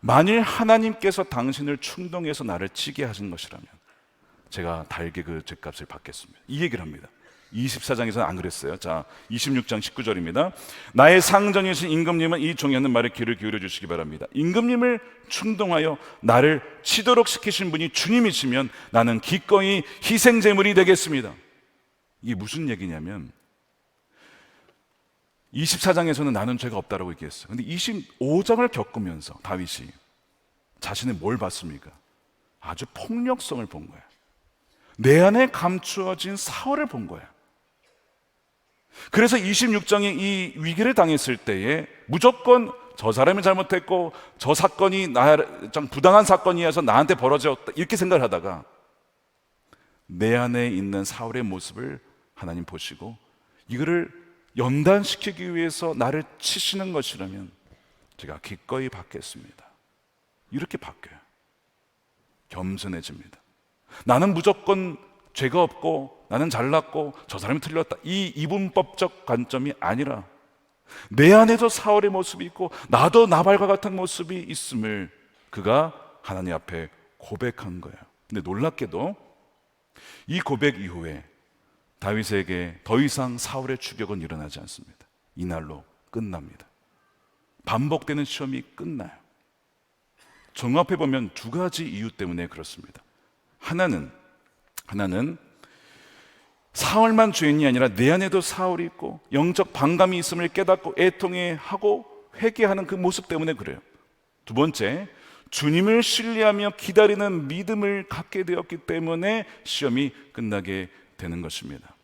만일 하나님께서 당신을 충동해서 나를 치게 하신 것이라면 제가 달게 그 죄값을 받겠습니다. 이 얘기를 합니다. 24장에서는 안 그랬어요. 자, 26장 19절입니다. 나의 상전이신 임금님은 이 종이 하는 말에 귀를 기울여 주시기 바랍니다. 임금님을 충동하여 나를 치도록 시키신 분이 주님이시면 나는 기꺼이 희생제물이 되겠습니다. 이게 무슨 얘기냐면, 24장에서는 나는 죄가 없다라고 얘기했어요. 근데 25장을 겪으면서 다윗이 자신의 뭘 봤습니까? 아주 폭력성을 본 거야. 내 안에 감추어진 사울을 본 거야. 그래서 26장에 이 위기를 당했을 때에 무조건 저 사람이 잘못했고 저 사건이 좀 부당한 사건이어서 나한테 벌어졌다, 이렇게 생각을 하다가 내 안에 있는 사울의 모습을 하나님 보시고 이거를 연단시키기 위해서 나를 치시는 것이라면 제가 기꺼이 받겠습니다. 이렇게 바뀌어요. 겸손해집니다. 나는 무조건 죄가 없고 나는 잘났고 저 사람이 틀렸다, 이 이분법적 관점이 아니라 내 안에도 사울의 모습이 있고 나도 나발과 같은 모습이 있음을 그가 하나님 앞에 고백한 거예요. 근데 놀랍게도 이 고백 이후에 다윗에게 더 이상 사울의 추격은 일어나지 않습니다. 이날로 끝납니다. 반복되는 시험이 끝나요. 종합해 보면 두 가지 이유 때문에 그렇습니다. 하나는 사울만 죄인이 아니라 내 안에도 사울이 있고 영적 반감이 있음을 깨닫고 애통해하고 회개하는 그 모습 때문에 그래요. 두 번째, 주님을 신뢰하며 기다리는 믿음을 갖게 되었기 때문에 시험이 끝나게 되는 것입니다.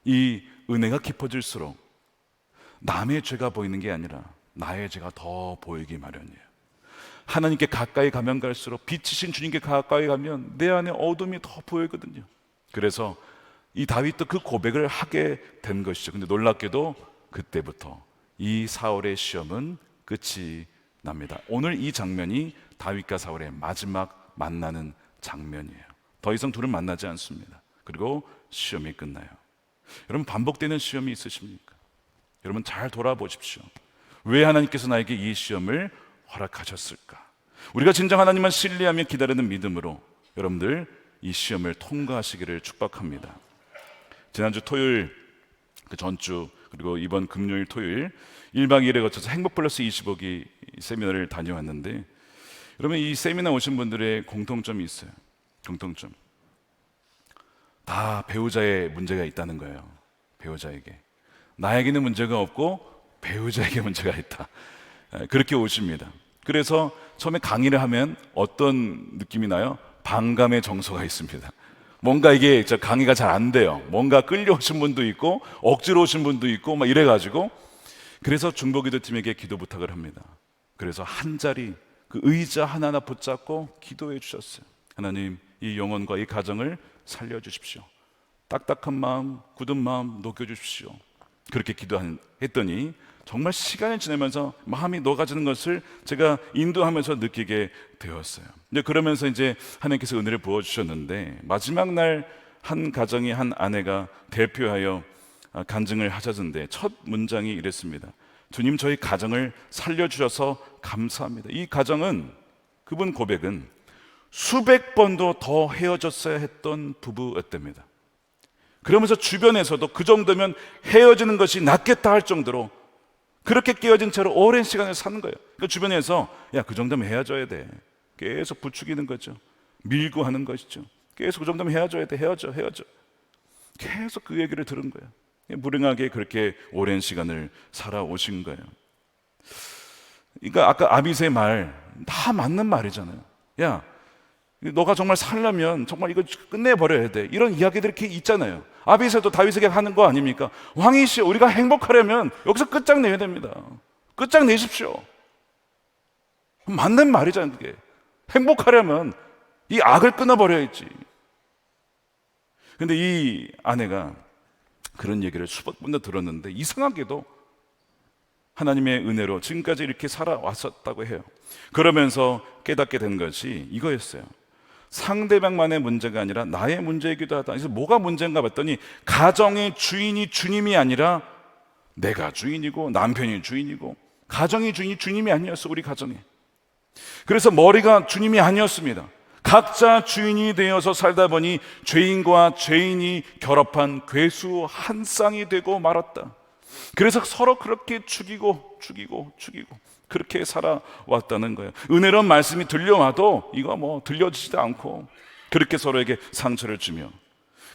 이 은혜가 깊어질수록 남의 죄가 보이는 게 아니라 나의 죄가 더 보이기 마련이에요. 하나님께 가까이 가면 갈수록 빛이신 주님께 가까이 가면 내 안에 어둠이 더 보이거든요. 그래서 이 다윗도 그 고백을 하게 된 것이죠. 근데 놀랍게도 그때부터 이 사울의 시험은 끝이 납니다. 오늘 이 장면이 다윗과 사울의 마지막 만나는 장면이에요. 더 이상 둘은 만나지 않습니다. 그리고 시험이 끝나요. 여러분, 반복되는 시험이 있으십니까? 여러분 잘 돌아보십시오. 왜 하나님께서 나에게 이 시험을 허락하셨을까? 우리가 진정 하나님만 신뢰하며 기다리는 믿음으로 여러분들 이 시험을 통과하시기를 축복합니다. 지난주 토요일, 그 전주, 그리고 이번 금요일 토요일 1박 2일에 거쳐서 행복플러스 25기 세미나를 다녀왔는데, 여러분 이 세미나 오신 분들의 공통점이 있어요. 공통점, 다 배우자의 문제가 있다는 거예요. 배우자에게. 나에게는 문제가 없고 배우자에게 문제가 있다, 그렇게 오십니다. 그래서 처음에 강의를 하면 어떤 느낌이 나요? 반감의 정서가 있습니다. 뭔가 이게 강의가 잘 안 돼요. 뭔가 끌려오신 분도 있고 억지로 오신 분도 있고 막 이래가지고, 그래서 중보기도 팀에게 기도 부탁을 합니다. 그래서 한 자리 그 의자 하나하나 붙잡고 기도해 주셨어요. 하나님, 이 영혼과 이 가정을 살려주십시오. 딱딱한 마음, 굳은 마음 녹여주십시오. 그렇게 기도했더니 정말 시간이 지나면서 마음이 녹아지는 것을 제가 인도하면서 느끼게 되었어요. 이제 그러면서 이제 하나님께서 은혜를 부어주셨는데, 마지막 날 한 가정의 한 아내가 대표하여 간증을 하셨는데 첫 문장이 이랬습니다. 주님, 저희 가정을 살려주셔서 감사합니다. 이 가정은, 그분 고백은 수백 번도 더 헤어졌어야 했던 부부였답니다. 그러면서 주변에서도 그 정도면 헤어지는 것이 낫겠다 할 정도로 그렇게 깨어진 채로 오랜 시간을 사는 거예요. 그러니까 주변에서 야, 그 정도면 헤어져야 돼, 계속 부추기는 거죠. 밀고 하는 것이죠. 계속 그 정도면 헤어져야 돼, 헤어져. 계속 그 얘기를 들은 거예요. 무능하게 그렇게 오랜 시간을 살아오신 거예요. 그러니까 아까 아비새의 말 다 맞는 말이잖아요. 야, 너가 정말 살려면 정말 이거 끝내버려야 돼. 이런 이야기들이 이렇게 있잖아요. 아비새도 다윗에게 하는 거 아닙니까? 왕이시여, 우리가 행복하려면 여기서 끝장내야 됩니다. 끝장내십시오. 맞는 말이잖아요. 그게 행복하려면 이 악을 끊어버려야지. 근데 이 아내가 그런 얘기를 수백 번도 들었는데 이상하게도 하나님의 은혜로 지금까지 이렇게 살아왔었다고 해요. 그러면서 깨닫게 된 것이 이거였어요. 상대방만의 문제가 아니라 나의 문제이기도 하다. 그래서 뭐가 문제인가 봤더니 가정의 주인이 주님이 아니라 내가 주인이고 남편이 주인이고 가정의 주인이 주님이 아니었어. 우리 가정에. 그래서 머리가 주님이 아니었습니다. 각자 주인이 되어서 살다 보니 죄인과 죄인이 결합한 괴수 한 쌍이 되고 말았다. 그래서 서로 그렇게 죽이고 그렇게 살아왔다는 거예요. 은혜로운 말씀이 들려와도 이거 뭐 들려지지도 않고 그렇게 서로에게 상처를 주며,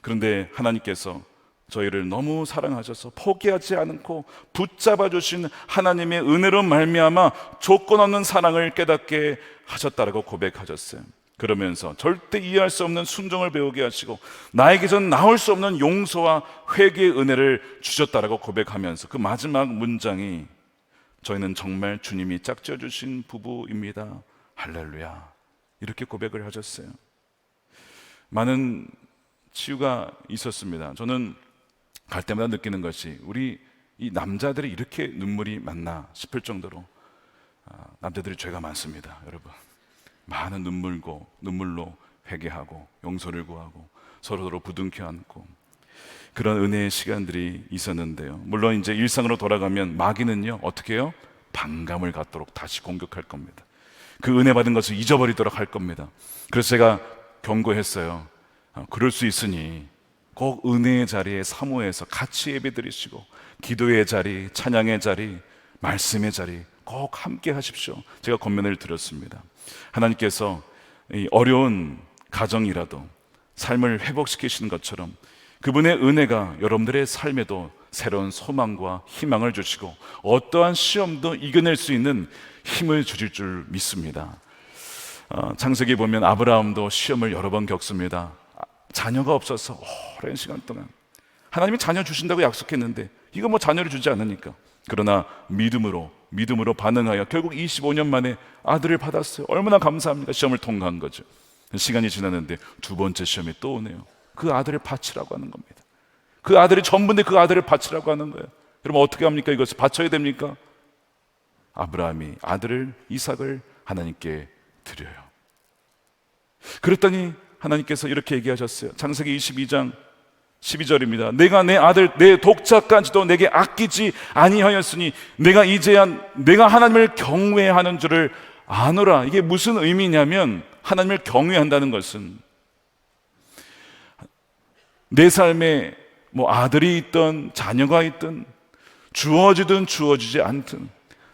그런데 하나님께서 저희를 너무 사랑하셔서 포기하지 않고 붙잡아 주신 하나님의 은혜로 말미암아 조건 없는 사랑을 깨닫게 하셨다라고 고백하셨어요. 그러면서 절대 이해할 수 없는 순종을 배우게 하시고 나에게선 나올 수 없는 용서와 회개의 은혜를 주셨다라고 고백하면서 그 마지막 문장이 저희는 정말 주님이 짝지어 주신 부부입니다. 할렐루야. 이렇게 고백을 하셨어요. 많은 치유가 있었습니다. 저는 갈 때마다 느끼는 것이 우리 이 남자들이 이렇게 눈물이 많나 싶을 정도로 남자들이 죄가 많습니다. 여러분, 많은 눈물로 회개하고 용서를 구하고 서로 부둥켜 안고 그런 은혜의 시간들이 있었는데요. 물론 이제 일상으로 돌아가면 마귀는요 어떻게 해요? 반감을 갖도록 다시 공격할 겁니다. 그 은혜 받은 것을 잊어버리도록 할 겁니다. 그래서 제가 경고했어요. 그럴 수 있으니 꼭 은혜의 자리에 사모해서 같이 예배드리시고 기도의 자리, 찬양의 자리, 말씀의 자리 꼭 함께 하십시오. 제가 권면을 드렸습니다. 하나님께서 이 어려운 가정이라도 삶을 회복시키시는 것처럼 그분의 은혜가 여러분들의 삶에도 새로운 소망과 희망을 주시고 어떠한 시험도 이겨낼 수 있는 힘을 주실 줄 믿습니다. 창세기 보면 아브라함도 시험을 여러 번 겪습니다. 자녀가 없어서 오랜 시간 동안 하나님이 자녀 주신다고 약속했는데 이거 뭐 자녀를 주지 않으니까, 그러나 믿음으로 반응하여 결국 25년 만에 아들을 받았어요. 얼마나 감사합니까? 시험을 통과한 거죠. 시간이 지났는데 두 번째 시험이 또 오네요. 그 아들을 바치라고 하는 겁니다. 그 아들이 전부인데 그 아들을 바치라고 하는 거예요. 여러분 어떻게 합니까? 이것을 바쳐야 됩니까? 아브라함이 아들을 이삭을 하나님께 드려요. 그랬더니 하나님께서 이렇게 얘기하셨어요. 창세기 22장 12절입니다. 내가 내 아들 내 독자까지도 내게 아끼지 아니하였으니 내가 이제야 내가 하나님을 경외하는 줄을 아노라. 이게 무슨 의미냐면 하나님을 경외한다는 것은 내 삶에 뭐 아들이 있든 자녀가 있든 주어지든 주어지지 않든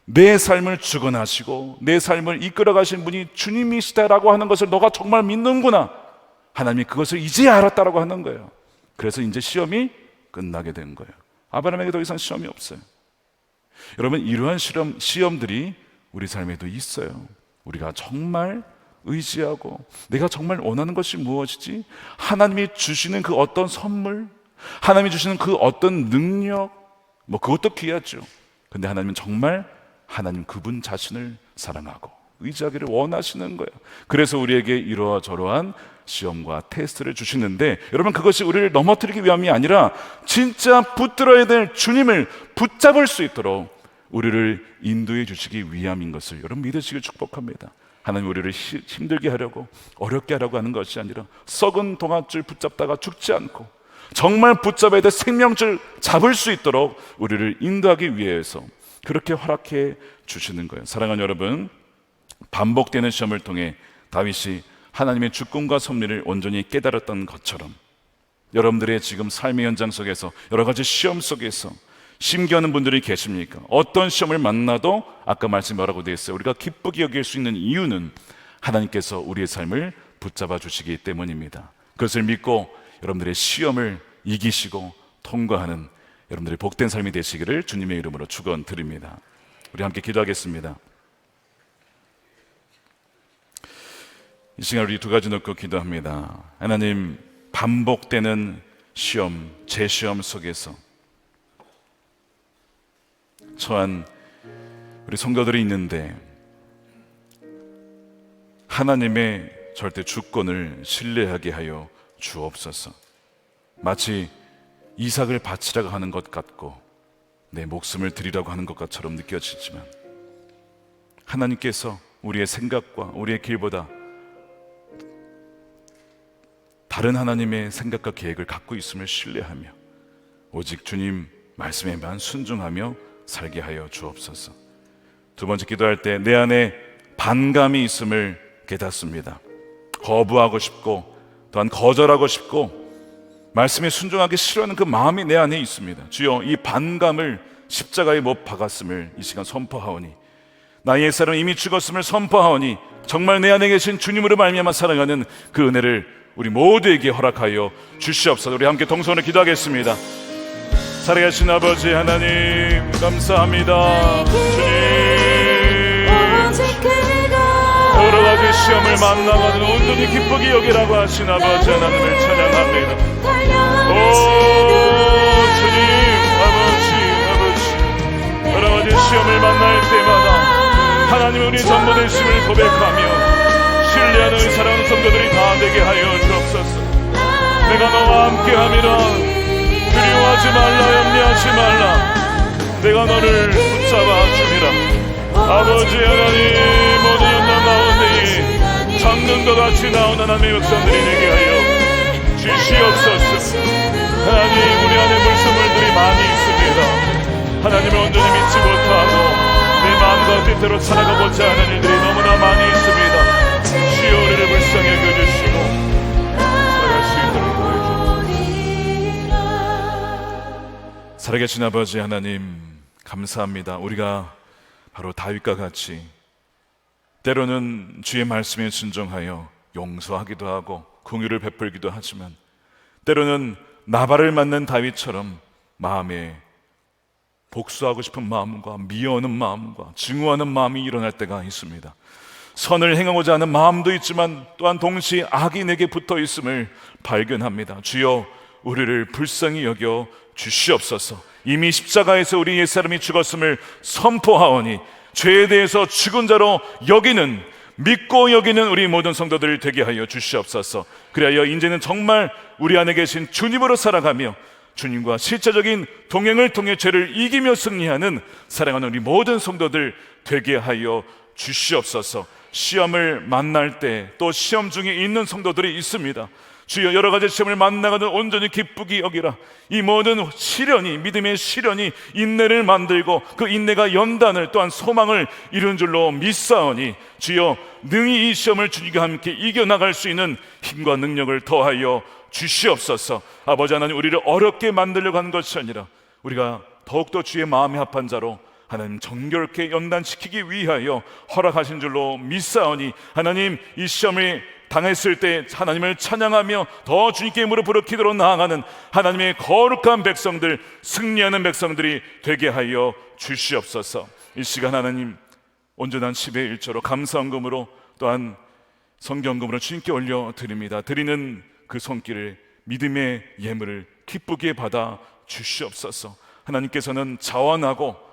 내 삶을 주관하시고 내 삶을 이끌어 가신 분이 주님이시다라고 하는 것을 너가 정말 믿는구나. 하나님이 그것을 이제 알았다라고 하는 거예요. 그래서 이제 시험이 끝나게 된 거예요. 아브라함에게 더 이상 시험이 없어요. 여러분, 이러한 시험들이 우리 삶에도 있어요. 우리가 정말 의지하고 내가 정말 원하는 것이 무엇이지? 하나님이 주시는 그 어떤 선물, 하나님이 주시는 그 어떤 능력, 뭐 그것도 귀하죠. 근데 하나님은 정말 하나님 그분 자신을 사랑하고 의지하기를 원하시는 거예요. 그래서 우리에게 이러저러한 시험과 테스트를 주시는데, 여러분 그것이 우리를 넘어뜨리기 위함이 아니라 진짜 붙들어야 될 주님을 붙잡을 수 있도록 우리를 인도해 주시기 위함인 것을 여러분 믿으시길 축복합니다. 하나님 우리를 힘들게 하려고 어렵게 하려고 하는 것이 아니라 썩은 동아줄 붙잡다가 죽지 않고 정말 붙잡아야 될 생명줄 잡을 수 있도록 우리를 인도하기 위해서 그렇게 허락해 주시는 거예요. 사랑하는 여러분, 반복되는 시험을 통해 다윗이 하나님의 주권과 섭리를 온전히 깨달았던 것처럼 여러분들의 지금 삶의 현장 속에서 여러 가지 시험 속에서 심기하는 분들이 계십니까? 어떤 시험을 만나도 아까 말씀 뭐라고 되어 있어요? 우리가 기쁘게 여길 수 있는 이유는 하나님께서 우리의 삶을 붙잡아 주시기 때문입니다. 그것을 믿고 여러분들의 시험을 이기시고 통과하는 여러분들의 복된 삶이 되시기를 주님의 이름으로 축원드립니다. 우리 함께 기도하겠습니다. 이 시간 우리 두 가지 놓고 기도합니다. 하나님, 반복되는 시험, 재시험 속에서 처한 우리 성도들이 있는데 하나님의 절대 주권을 신뢰하게 하여 주옵소서. 마치 이삭을 바치라고 하는 것 같고 내 목숨을 드리라고 하는 것처럼 느껴지지만 하나님께서 우리의 생각과 우리의 길보다 다른 하나님의 생각과 계획을 갖고 있음을 신뢰하며 오직 주님 말씀에만 순종하며 살게 하여 주옵소서. 두 번째, 기도할 때 내 안에 반감이 있음을 깨닫습니다. 거부하고 싶고 또한 거절하고 싶고 말씀에 순종하기 싫어하는 그 마음이 내 안에 있습니다. 주여, 이 반감을 십자가에 못 박았음을 이 시간 선포하오니, 나의 옛사람은 이미 죽었음을 선포하오니, 정말 내 안에 계신 주님으로 말미암아 살아가는 그 은혜를 우리 모두에게 허락하여 주시옵소서. 우리 함께 동성으로 기도하겠습니다. 살아계신 아버지 하나님, 감사합니다. 주님, 여러 가지 시험을 만나가는 온전히 기쁘게 여기라고 하신 아버지 하나님을 찬양합니다. 오 주님, 아버지, 여러 가지 시험을 만날 때마다 하나님 우리 전부 되심을 고백하며 신뢰하는 사랑하는 성도들이 다 되게 하여 주옵소서. 내가 너와 함께함이라, 두려워하지 말라, 염려하지 말라, 내가 너를 붙잡아 주리라. 아버지 하나님, 모든 연단 가운데 장군과 같이 나온 하나님의 백성들이 되게 하여 주시옵소서. 하나님, 우리 안에 불순물들이 많이 있습니다. 하나님을 온전히 믿지 못하고 내 마음과 뜻대로 살아가고자 하는 일들이 너무나 많이 있습니다. 주여, 우리를 불쌍히 여겨주시고 살아갈 수 있도록 도와주옵소서. 살아계신 아버지 하나님, 감사합니다. 우리가 바로 다윗과 같이 때로는 주의 말씀에 순종하여 용서하기도 하고 긍휼을 베풀기도 하지만 때로는 나발을 맞는 다윗처럼 마음에 복수하고 싶은 마음과 미워하는 마음과 증오하는 마음이 일어날 때가 있습니다. 선을 행하고자 하는 마음도 있지만 또한 동시에 악이 내게 붙어 있음을 발견합니다. 주여, 우리를 불쌍히 여겨 주시옵소서. 이미 십자가에서 우리 옛사람이 죽었음을 선포하오니 죄에 대해서 죽은 자로 여기는, 믿고 여기는 우리 모든 성도들 되게 하여 주시옵소서. 그리하여 이제는 정말 우리 안에 계신 주님으로 살아가며 주님과 실제적인 동행을 통해 죄를 이기며 승리하는 사랑하는 우리 모든 성도들 되게 하여 주시옵소서. 시험을 만날 때 또 시험 중에 있는 성도들이 있습니다. 주여, 여러 가지 시험을 만나가는 온전히 기쁘게 여기라. 이 모든 시련이, 믿음의 시련이 인내를 만들고 그 인내가 연단을 또한 소망을 이룬 줄로 믿사오니 주여, 능히 이 시험을 주님과 함께 이겨나갈 수 있는 힘과 능력을 더하여 주시옵소서. 아버지 하나님, 우리를 어렵게 만들려고 하는 것이 아니라 우리가 더욱더 주의 마음에 합한 자로 하나님 정결케 연단시키기 위하여 허락하신 줄로 믿사오니 하나님, 이 시험에 당했을 때 하나님을 찬양하며 더 주님께 무릎 꿇어 기도로 나아가는 하나님의 거룩한 백성들, 승리하는 백성들이 되게 하여 주시옵소서. 이 시간 하나님, 온전한 10의 1조로 감사헌금으로 또한 성경금으로 주님께 올려드립니다. 드리는 그 손길을, 믿음의 예물을 기쁘게 받아 주시옵소서. 하나님께서는 자원하고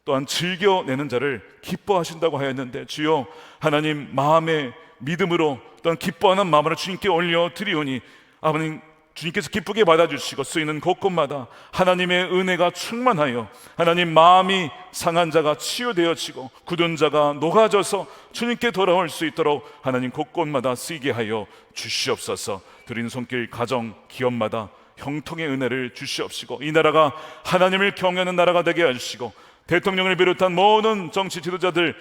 또한 즐겨내는 자를 기뻐하신다고 하였는데 주여, 하나님 마음의 믿음으로 또한 기뻐하는 마음으로 주님께 올려드리오니 아버님, 주님께서 기쁘게 받아주시고 쓰이는 곳곳마다 하나님의 은혜가 충만하여 하나님 마음이 상한 자가 치유되어지고 굳은 자가 녹아져서 주님께 돌아올 수 있도록 하나님 곳곳마다 쓰이게 하여 주시옵소서. 드린 손길, 가정, 기업마다 형통의 은혜를 주시옵시고 이 나라가 하나님을 경외하는 나라가 되게 해주시고 대통령을 비롯한 모든 정치 지도자들,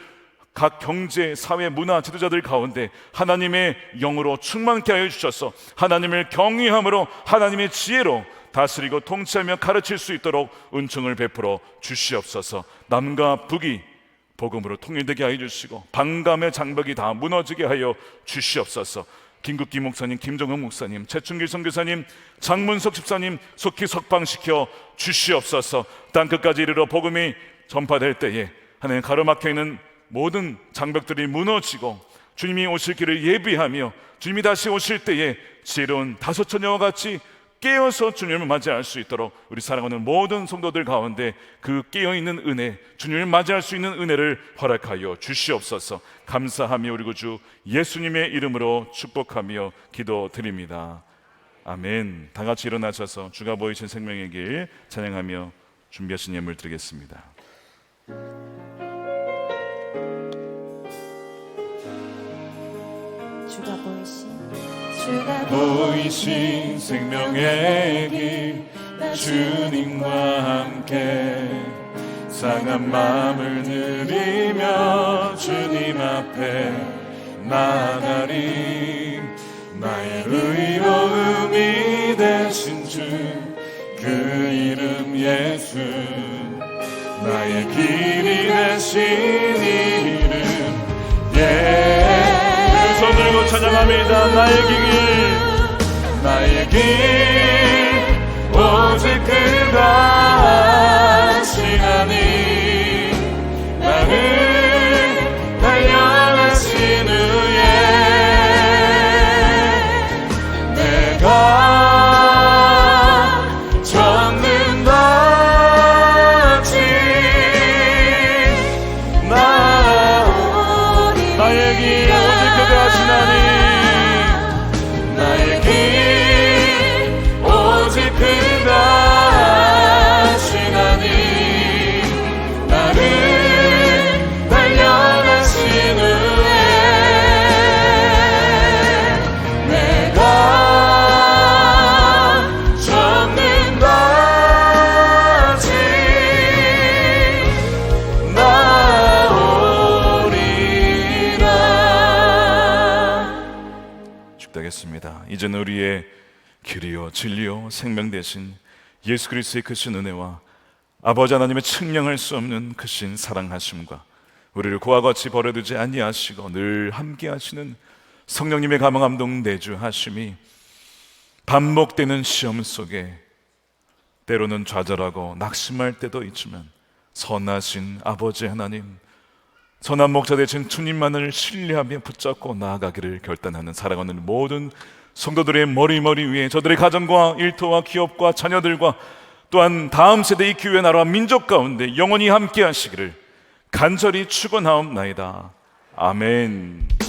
각 경제, 사회, 문화 지도자들 가운데 하나님의 영으로 충만케 하여 주셔서 하나님을 경외함으로 하나님의 지혜로 다스리고 통치하며 가르칠 수 있도록 은총을 베풀어 주시옵소서. 남과 북이 복음으로 통일되게 하여 주시고 반감의 장벽이 다 무너지게 하여 주시옵소서. 김국기 목사님, 김정은 목사님, 최충길 선교사님, 장문석 집사님 속히 석방시켜 주시옵소서. 땅끝까지 이르러 복음이 전파될 때에 하나님 가로막혀 있는 모든 장벽들이 무너지고 주님이 오실 길을 예비하며 주님이 다시 오실 때에 지혜로운 다섯 처녀와 같이 깨어서 주님을 맞이할 수 있도록 우리 사랑하는 모든 성도들 가운데 그 깨어있는 은혜, 주님을 맞이할 수 있는 은혜를 허락하여 주시옵소서. 감사하며 우리 구주 예수님의 이름으로 축복하며 기도드립니다. 아멘. 다 같이 일어나셔서 주가 보이신 생명의 길 찬양하며 준비하신 예물 드리겠습니다. 주가 보이신 생명의 길 주님과 함께 상한 마음을 들이며 주님 앞에 나가리. 나의 의로움이 되신 주 그 이름 예수, 나의 길이 되신 이름 예수. 손 들고 찬양합니다. 나의 길 오직 그가 하시나니 나를 달려가신 후에 내가 전능받지 나의 길 오직 그가 하시나니 나의 길 오직 그가 하시나니 나를 달려가신 후에 내가 전능받지 나오리라. 축도하겠습니다. 이제는 우리의 길이요 진리요 생명 되신 예수 그리스도의 크신 은혜와 아버지 하나님의 측량할 수 없는 크신 사랑하심과 우리를 그와 같이 버려두지 아니하시고 늘 함께 하시는 성령님의 감동 내주하심이 반복되는 시험 속에 때로는 좌절하고 낙심할 때도 있지만 선하신 아버지 하나님, 선한 목자 되신 주님만을 신뢰하며 붙잡고 나아가기를 결단하는 사랑하는 모든 성도들의 머리 위에 저들의 가정과 일터와 기업과 자녀들과 또한 다음 세대의 교회 나라와 민족 가운데 영원히 함께 하시기를 간절히 축원하옵나이다. 아멘.